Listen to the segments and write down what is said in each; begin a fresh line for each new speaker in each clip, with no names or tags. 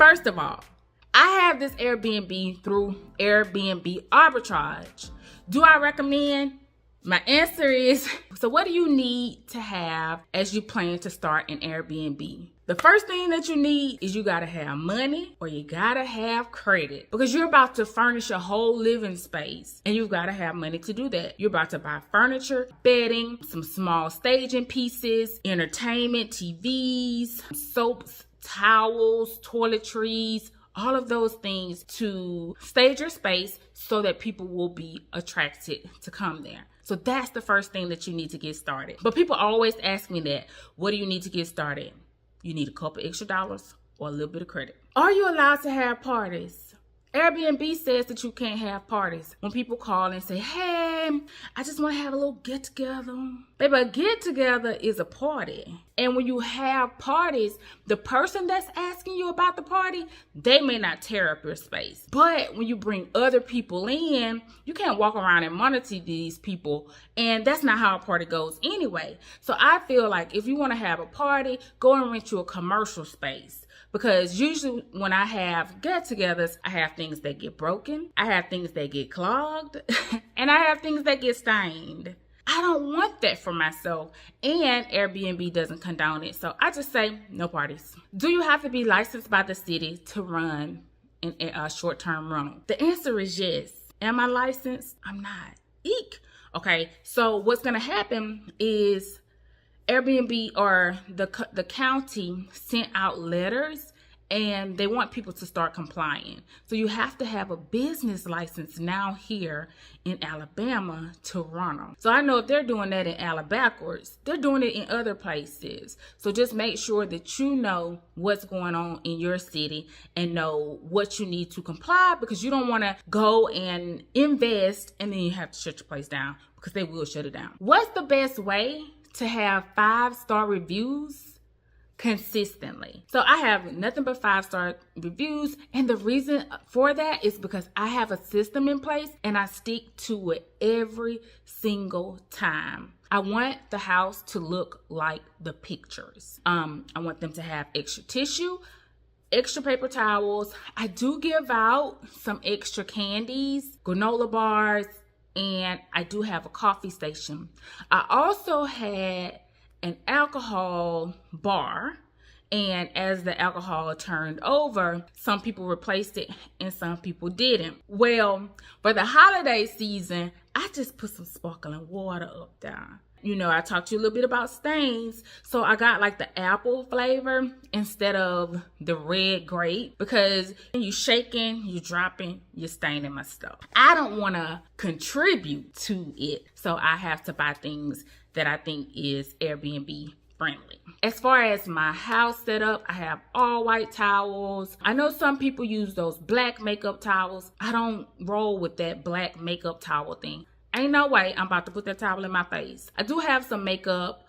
First of all, I have this Airbnb through Airbnb arbitrage. Do I recommend? My answer is, so what do you need to have as you plan to start an Airbnb? The first thing that you need is you gotta have money or you gotta have credit, because you're about to furnish a whole living space and you've gotta have money to do that. You're about to buy furniture, bedding, some small staging pieces, entertainment, TVs, soaps, towels, toiletries, all of those things to stage your space so that people will be attracted to come there. So that's the first thing that you need to get started. But people always ask me that, what do you need to get started? You need a couple extra dollars or a little bit of credit. Are you allowed to have parties? Airbnb says that you can't have parties. When people call and say, hey, I just want to have a little get together. Baby, a get together is a party. And when you have parties, the person that's asking you about the party, they may not tear up your space. But when you bring other people in, you can't walk around and monitor these people. And that's not how a party goes anyway. So I feel like if you want to have a party, go and rent you a commercial space. Because usually when I have get-togethers, I have things that get broken, I have things that get clogged, and I have things that get stained. I don't want that for myself, and Airbnb doesn't condone it. So I just say, no parties. Do you have to be licensed by the city to run a short-term rental? The answer is yes. Am I licensed? I'm not. Eek. Okay, so what's going to happen is Airbnb or the county sent out letters and they want people to start complying. So you have to have a business license now here in Alabama to run them. So I know if they're doing that in Alabama, they're doing it in other places. So just make sure that you know what's going on in your city and know what you need to comply, because you don't want to go and invest and then you have to shut your place down, because they will shut it down. What's the best way to have 5-star reviews consistently? So I have nothing but 5-star reviews, and the reason for that is because I have a system in place and I stick to it every single time. I want the house to look like the pictures. I want them to have extra tissue, extra paper towels. I do give out some extra candies, granola bars, and I do have a coffee station. I also had an alcohol bar, and as the alcohol turned over, some people replaced it and some people didn't. Well, for the holiday season, I just put some sparkling water up there. You know, I talked to you a little bit about stains. So I got like the apple flavor instead of the red grape, because you shaking, you dropping, you're staining my stuff. I don't want to contribute to it. So I have to buy things that I think is Airbnb friendly. As far as my house setup, I have all white towels. I know some people use those black makeup towels. I don't roll with that black makeup towel thing. Ain't no way I'm about to put that towel in my face. I do have some makeup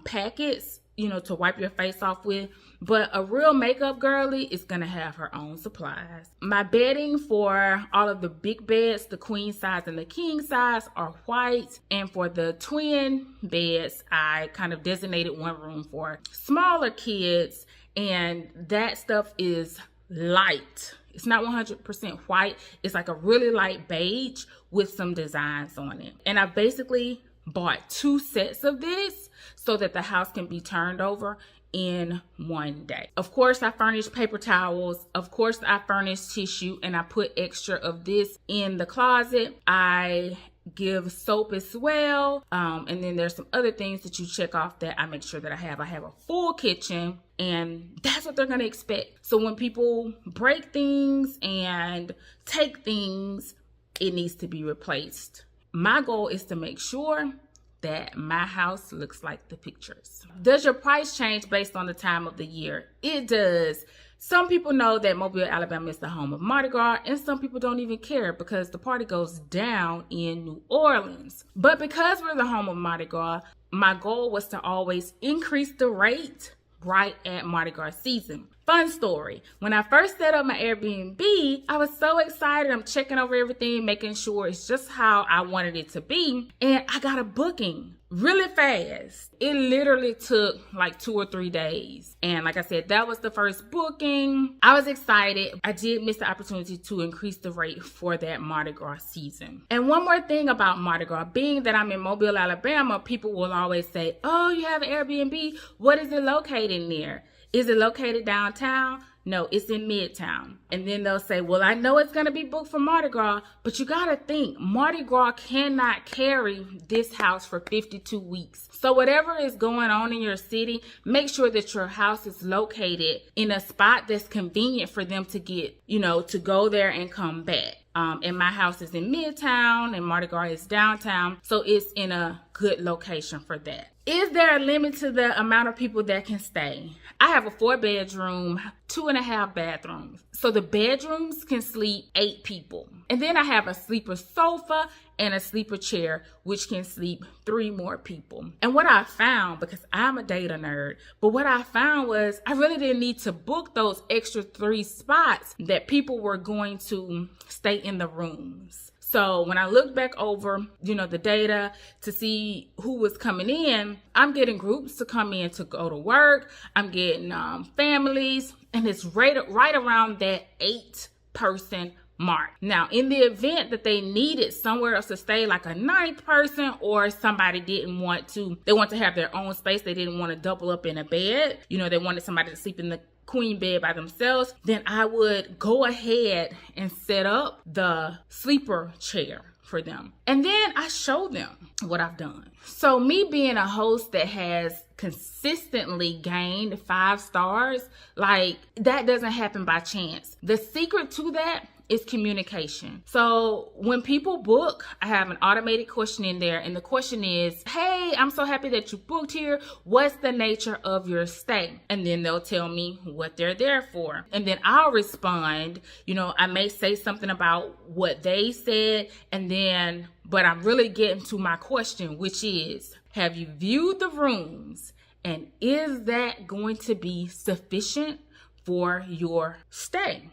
packets, you know, to wipe your face off with. But a real makeup girly is going to have her own supplies. My bedding for all of the big beds, the queen size and the king size, are white. And for the twin beds, I kind of designated one room for smaller kids. And that stuff is light. It's not 100% white. It's like a really light beige with some designs on it. And I basically bought 2 sets of this so that the house can be turned over in one day. Of course, I furnished paper towels. Of course, I furnished tissue, and I put extra of this in the closet. I give soap as well. And then there's some other things that you check off that I make sure that I have. I have a full kitchen, and that's what they're going to expect. So when people break things and take things, it needs to be replaced. My goal is to make sure that my house looks like the pictures. Does your price change based on the time of the year? It does. Some people know that Mobile, Alabama is the home of Mardi Gras, and some people don't even care because the party goes down in New Orleans. But because we're the home of Mardi Gras, my goal was to always increase the rate right at Mardi Gras season. Fun story. When I first set up my Airbnb, I was so excited. I'm checking over everything, making sure it's just how I wanted it to be. And I got a booking really fast. It literally took like 2 or 3 days. And like I said, that was the first booking. I was excited. I did miss the opportunity to increase the rate for that Mardi Gras season. And one more thing about Mardi Gras, being that I'm in Mobile, Alabama, people will always say, oh, you have an Airbnb. What is it located near? Is it located downtown? No, it's in Midtown. And then they'll say, well, I know it's going to be booked for Mardi Gras, but you got to think Mardi Gras cannot carry this house for 52 weeks. So whatever is going on in your city, make sure that your house is located in a spot that's convenient for them to get, to go there and come back. And my house is in Midtown and Mardi Gras is downtown. So it's in a good location for that. Is there a limit to the amount of people that can stay? I have a 4-bedroom, 2.5 bathrooms. So the bedrooms can sleep 8 people. And then I have a sleeper sofa and a sleeper chair, which can sleep 3 more people. And what I found, because I'm a data nerd, but what I found was I really didn't need to book those extra 3 spots that people were going to stay in the rooms. So when I looked back over, the data to see who was coming in, I'm getting groups to come in to go to work. I'm getting families, and it's right around that 8-person mark. Now, in the event that they needed somewhere else to stay, like a 9th person, or somebody they want to have their own space, they didn't want to double up in a bed, they wanted somebody to sleep in the queen bed by themselves, then I would go ahead and set up the sleeper chair for them. And then I show them what I've done. So me being a host that has consistently gained 5 stars, like that doesn't happen by chance. The secret to that is communication. So when people book, I have an automated question in there, and the question is, hey, I'm so happy that you booked here. What's the nature of your stay? And then they'll tell me what they're there for. And then I'll respond, I may say something about what they said, but I'm really getting to my question, which is, have you viewed the rooms? And is that going to be sufficient for your stay?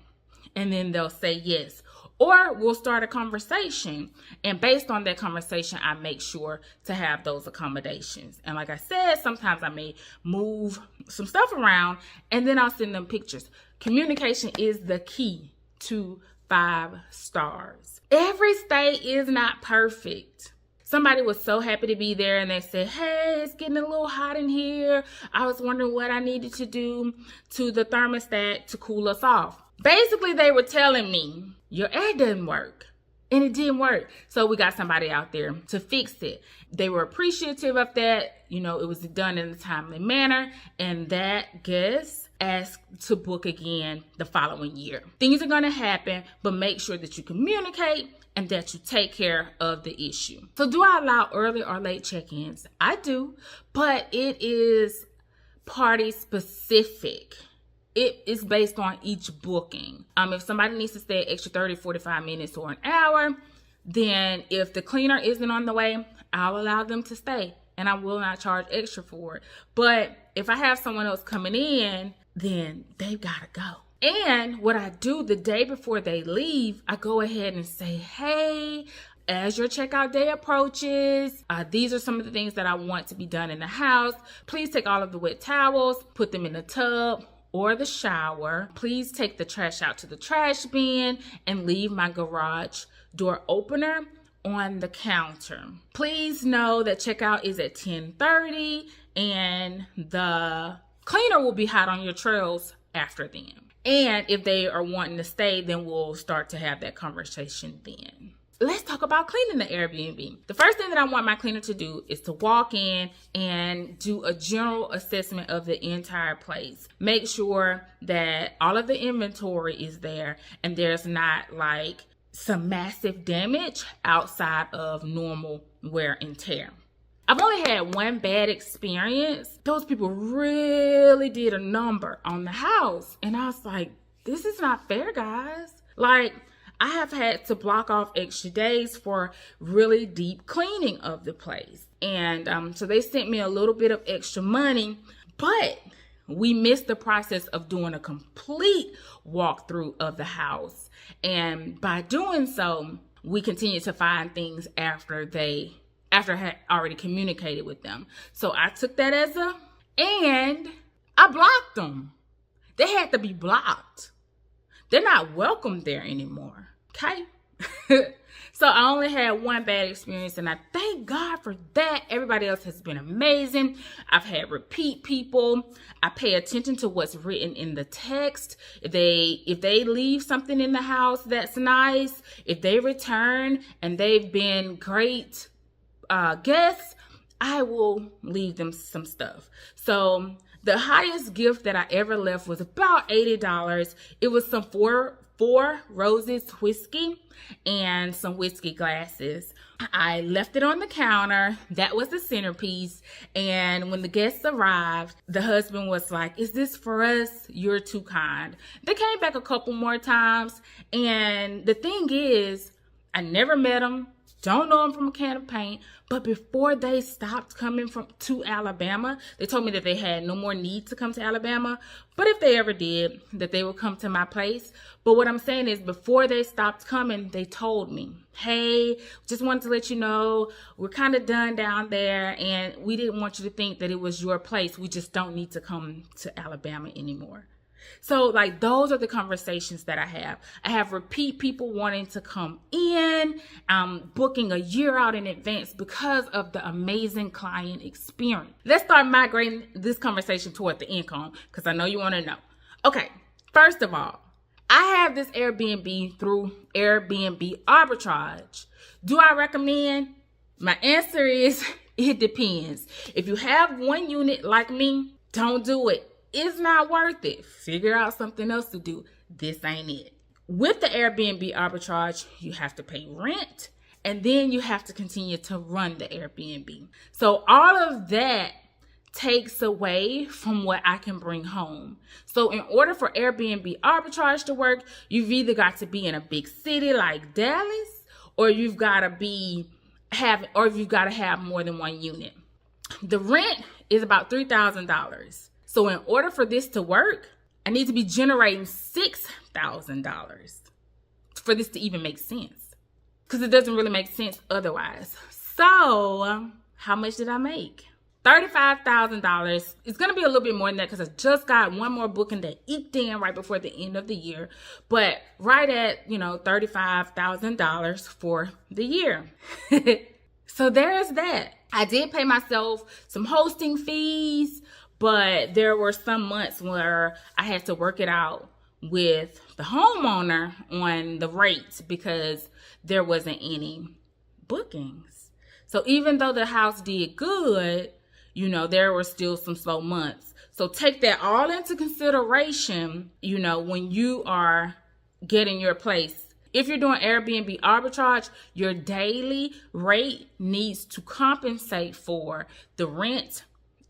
And then they'll say yes. Or we'll start a conversation. And based on that conversation, I make sure to have those accommodations. And like I said, sometimes I may move some stuff around, and then I'll send them pictures. Communication is the key to 5 stars. Every stay is not perfect. Somebody was so happy to be there, and they said, hey, it's getting a little hot in here. I was wondering what I needed to do to the thermostat to cool us off. Basically, they were telling me, your air doesn't work. And it didn't work. So we got somebody out there to fix it. They were appreciative of that. It was done in a timely manner. And that guest asked to book again the following year. Things are going to happen, but make sure that you communicate and that you take care of the issue. So do I allow early or late check-ins? I do, but it is party specific. It is based on each booking. If somebody needs to stay extra 30, 45 minutes or an hour, then if the cleaner isn't on the way, I'll allow them to stay and I will not charge extra for it. But if I have someone else coming in, then they've got to go. And what I do the day before they leave, I go ahead and say, hey, as your checkout day approaches, these are some of the things that I want to be done in the house. Please take all of the wet towels, put them in the tub or the shower. Please take the trash out to the trash bin and leave my garage door opener on the counter. Please know that checkout is at 10:30 and the cleaner will be hot on your trails after then. And if they are wanting to stay, then we'll start to have that conversation then. Let's talk about cleaning the Airbnb. The first thing that I want my cleaner to do is to walk in and do a general assessment of the entire place. Make sure that all of the inventory is there and there's not like some massive damage outside of normal wear and tear. I've only had one bad experience. Those people really did a number on the house. And I was like, this is not fair, guys. Like, I have had to block off extra days for really deep cleaning of the place. And so they sent me a little bit of extra money. But we missed the process of doing a complete walkthrough of the house. And by doing so, we continued to find things after I had already communicated with them. So I took that and I blocked them. They had to be blocked. They're not welcome there anymore. Okay? So I only had one bad experience, and I thank God for that. Everybody else has been amazing. I've had repeat people. I pay attention to what's written in the text. If they leave something in the house that's nice, if they return and they've been great guests, I will leave them some stuff. So the highest gift that I ever left was about $80. It was some four Roses whiskey and some whiskey glasses. I left it on the counter. That was the centerpiece. And when the guests arrived, the husband was like, "Is this for us? You're too kind." They came back a couple more times. And the thing is, I never met them. Don't know them from a can of paint. But before they stopped coming to Alabama, they told me that they had no more need to come to Alabama. But if they ever did, that they would come to my place. But what I'm saying is, before they stopped coming, they told me, "Hey, just wanted to let you know, we're kind of done down there. And we didn't want you to think that it was your place. We just don't need to come to Alabama anymore." So like, those are the conversations that I have. I have repeat people wanting to come in, booking a year out in advance because of the amazing client experience. Let's start migrating this conversation toward the income, because I know you want to know. Okay, first of all, I have this Airbnb through Airbnb arbitrage. Do I recommend? My answer is, it depends. If you have one unit like me, don't do it. It's not worth it. Figure out something else to do. This ain't it. With the Airbnb arbitrage, you have to pay rent, and then you have to continue to run the Airbnb. So all of that takes away from what I can bring home. So in order for Airbnb arbitrage to work, you've either got to be in a big city like Dallas, or you've got to have more than one unit. The rent is about $3,000. So in order for this to work, I need to be generating $6,000 for this to even make sense, because it doesn't really make sense otherwise. So how much did I make? $35,000. It's going to be a little bit more than that, because I just got one more booking that eked in right before the end of the year. But right at, $35,000 for the year. So there's that. I did pay myself some hosting fees, but there were some months where I had to work it out with the homeowner on the rates because there wasn't any bookings. So even though the house did good, there were still some slow months. So take that all into consideration, when you are getting your place. If you're doing Airbnb arbitrage, your daily rate needs to compensate for the rent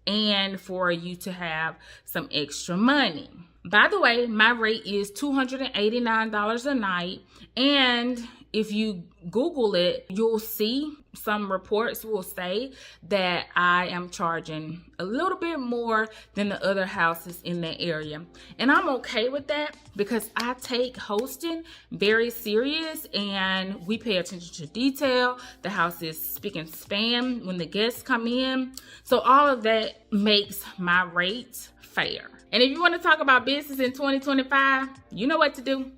and for you to have some extra money. By the way, my rate is $289 a night. And if you Google it, you'll see some reports will say that I am charging a little bit more than the other houses in that area. And I'm okay with that, because I take hosting very serious and we pay attention to detail. The house is spick and span when the guests come in. So all of that makes my rate fair. And if you want to talk about business in 2025, you know what to do.